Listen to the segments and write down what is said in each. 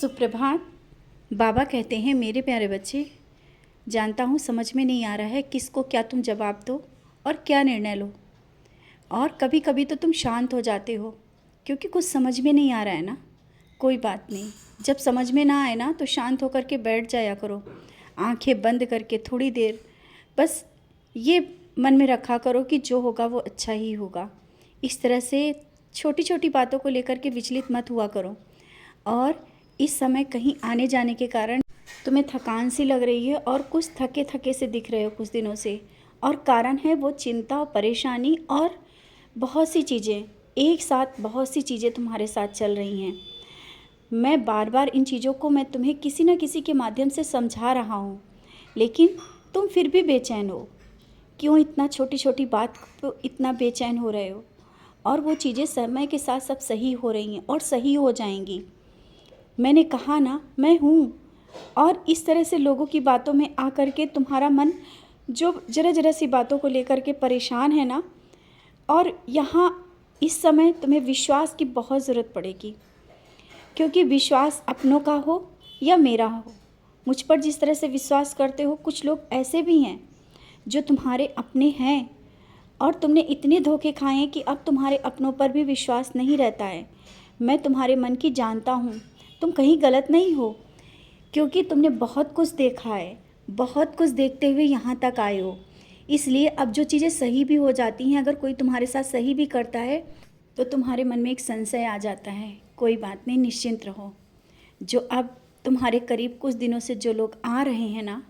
सुप्रभात। बाबा कहते हैं, मेरे प्यारे बच्चे, जानता हूँ समझ में नहीं आ रहा है किसको क्या तुम जवाब दो और क्या निर्णय लो। और कभी कभी तो तुम शांत हो जाते हो क्योंकि कुछ समझ में नहीं आ रहा है ना। कोई बात नहीं, जब समझ में ना आए ना तो शांत होकर के बैठ जाया करो, आंखें बंद करके थोड़ी देर। बस ये मन में रखा करो कि जो होगा वो अच्छा ही होगा। इस तरह से छोटी छोटी बातों को लेकर के विचलित मत हुआ करो। और इस समय कहीं आने जाने के कारण तुम्हें थकान सी लग रही है और कुछ थके थके से दिख रहे हो कुछ दिनों से, और कारण है वो चिंता और परेशानी और बहुत सी चीज़ें एक साथ, बहुत सी चीज़ें तुम्हारे साथ चल रही हैं। मैं बार बार इन चीज़ों को मैं तुम्हें किसी न किसी के माध्यम से समझा रहा हूँ, लेकिन तुम फिर भी बेचैन हो। क्यों इतना छोटी छोटी बात को इतना बेचैन हो रहे हो? और वो चीज़ें समय के साथ सब सही हो रही हैं और सही हो जाएंगी। मैंने कहा ना, मैं हूँ। और इस तरह से लोगों की बातों में आकर के तुम्हारा मन जो जरा जरा सी बातों को लेकर के परेशान है ना, और यहाँ इस समय तुम्हें विश्वास की बहुत ज़रूरत पड़ेगी। क्योंकि विश्वास अपनों का हो या मेरा हो, मुझ पर जिस तरह से विश्वास करते हो, कुछ लोग ऐसे भी हैं जो तुम्हारे अपने हैं और तुमने इतने धोखे खाए हैं कि अब तुम्हारे अपनों पर भी विश्वास नहीं रहता है। मैं तुम्हारे मन की जानता हूँ, तुम कहीं गलत नहीं हो, क्योंकि तुमने बहुत कुछ देखा है, बहुत कुछ देखते हुए यहाँ तक आए हो। इसलिए अब जो चीज़ें सही भी हो जाती हैं, अगर कोई तुम्हारे साथ सही भी करता है तो तुम्हारे मन में एक संशय आ जाता है। कोई बात नहीं, निश्चिंत रहो। जो अब तुम्हारे करीब कुछ दिनों से जो लोग आ रहे हैं ना,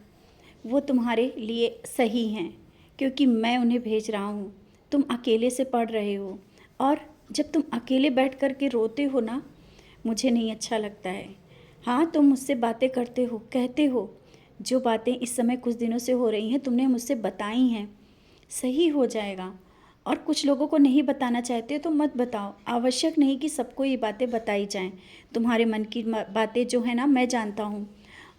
वो तुम्हारे लिए सही हैं, क्योंकि मैं उन्हें भेज रहा हूँ। तुम अकेले से पढ़ रहे हो, और जब तुम अकेले बैठ कर के रोते हो ना, मुझे नहीं अच्छा लगता है। हाँ, तुम मुझसे बातें करते हो, कहते हो, जो बातें इस समय कुछ दिनों से हो रही हैं तुमने मुझसे बताई हैं, सही हो जाएगा। और कुछ लोगों को नहीं बताना चाहते तो मत बताओ। आवश्यक नहीं कि सबको ये बातें बताई जाएं। तुम्हारे मन की बातें जो है ना, मैं जानता हूँ।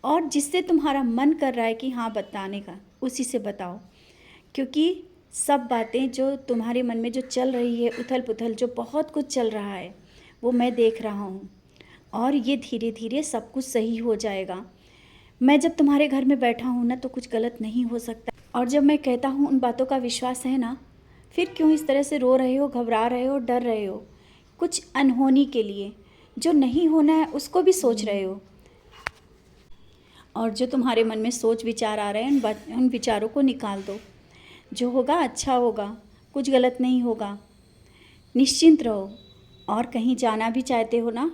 और जिससे तुम्हारा मन कर रहा है कि हाँ बताने का, उसी से बताओ। क्योंकि सब बातें जो तुम्हारे मन में जो चल रही है, उथल पुथल जो बहुत कुछ चल रहा है, वो मैं देख रहा हूँ। और ये धीरे धीरे सब कुछ सही हो जाएगा। मैं जब तुम्हारे घर में बैठा हूँ ना, तो कुछ गलत नहीं हो सकता। और जब मैं कहता हूँ उन बातों का विश्वास है ना, फिर क्यों इस तरह से रो रहे हो, घबरा रहे हो, डर रहे हो? कुछ अनहोनी के लिए, जो नहीं होना है उसको भी सोच रहे हो। और जो तुम्हारे मन में सोच विचार आ रहे हैं, उन विचारों को निकाल दो। जो होगा अच्छा होगा, कुछ गलत नहीं होगा। निश्चिंत रहो। और कहीं जाना भी चाहते हो ना,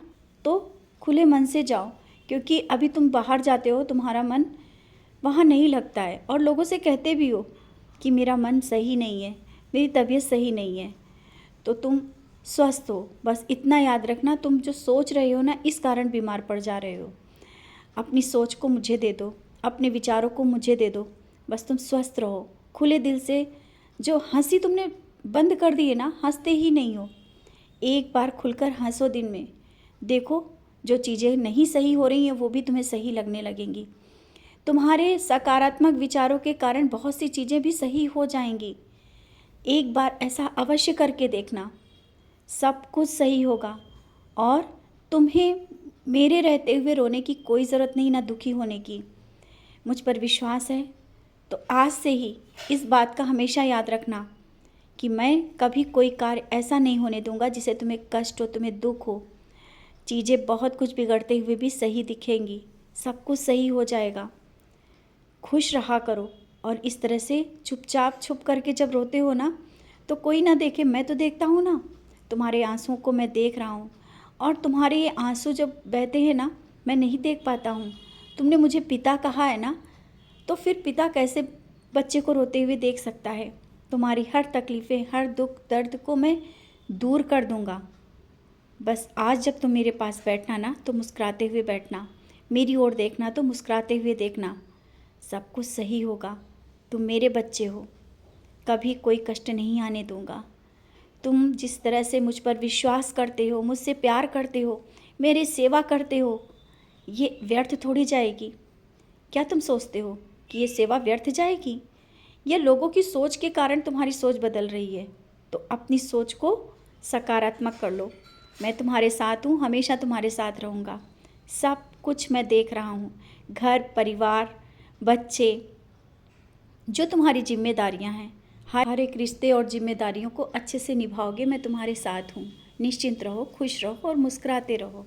तो खुले मन से जाओ, क्योंकि अभी तुम बाहर जाते हो, तुम्हारा मन वहाँ नहीं लगता है। और लोगों से कहते भी हो कि मेरा मन सही नहीं है, मेरी तबीयत सही नहीं है। तो तुम स्वस्थ हो, बस इतना याद रखना। तुम जो सोच रहे हो ना, इस कारण बीमार पड़ जा रहे हो। अपनी सोच को मुझे दे दो, अपने विचारों को मुझे दे दो। बस तुम स्वस्थ रहो, खुले दिल से। जो हंसी तुमने बंद कर दी है ना, हंसते ही नहीं हो। एक बार खुलकर हंसो दिन में। देखो, जो चीज़ें नहीं सही हो रही हैं वो भी तुम्हें सही लगने लगेंगी। तुम्हारे सकारात्मक विचारों के कारण बहुत सी चीज़ें भी सही हो जाएंगी। एक बार ऐसा अवश्य करके देखना, सब कुछ सही होगा। और तुम्हें मेरे रहते हुए रोने की कोई ज़रूरत नहीं, ना दुखी होने की। मुझ पर विश्वास है तो आज से ही इस बात का हमेशा याद रखना कि मैं कभी कोई कार्य ऐसा नहीं होने दूंगा जिसे तुम्हें कष्ट हो, तुम्हें दुख हो। चीज़ें बहुत कुछ बिगड़ते हुए भी सही दिखेंगी, सब कुछ सही हो जाएगा। खुश रहा करो। और इस तरह से चुपचाप छुप करके जब रोते हो ना, तो कोई ना देखे, मैं तो देखता हूँ ना, तुम्हारे आंसुओं को मैं देख रहा हूँ। और तुम्हारे ये आंसू जब बहते हैं ना, मैं नहीं देख पाता हूँ। तुमने मुझे पिता कहा है ना, तो फिर पिता कैसे बच्चे को रोते हुए देख सकता है? तुम्हारी हर तकलीफ़ें, हर दुख दर्द को मैं दूर कर दूँगा। बस आज जब तुम मेरे पास बैठना ना, तो मुस्कुराते हुए बैठना, मेरी ओर देखना तो मुस्कुराते हुए देखना। सब कुछ सही होगा। तुम मेरे बच्चे हो, कभी कोई कष्ट नहीं आने दूंगा। तुम जिस तरह से मुझ पर विश्वास करते हो, मुझसे प्यार करते हो, मेरी सेवा करते हो, ये व्यर्थ थोड़ी जाएगी। क्या तुम सोचते हो कि ये सेवा व्यर्थ जाएगी? या लोगों की सोच के कारण तुम्हारी सोच बदल रही है? तो अपनी सोच को सकारात्मक कर लो। मैं तुम्हारे साथ हूँ, हमेशा तुम्हारे साथ रहूँगा। सब कुछ मैं देख रहा हूँ, घर परिवार, बच्चे, जो तुम्हारी जिम्मेदारियाँ हैं, हर एक रिश्ते और जिम्मेदारियों को अच्छे से निभाओगे। मैं तुम्हारे साथ हूँ। निश्चिंत रहो, खुश रहो और मुस्कुराते रहो।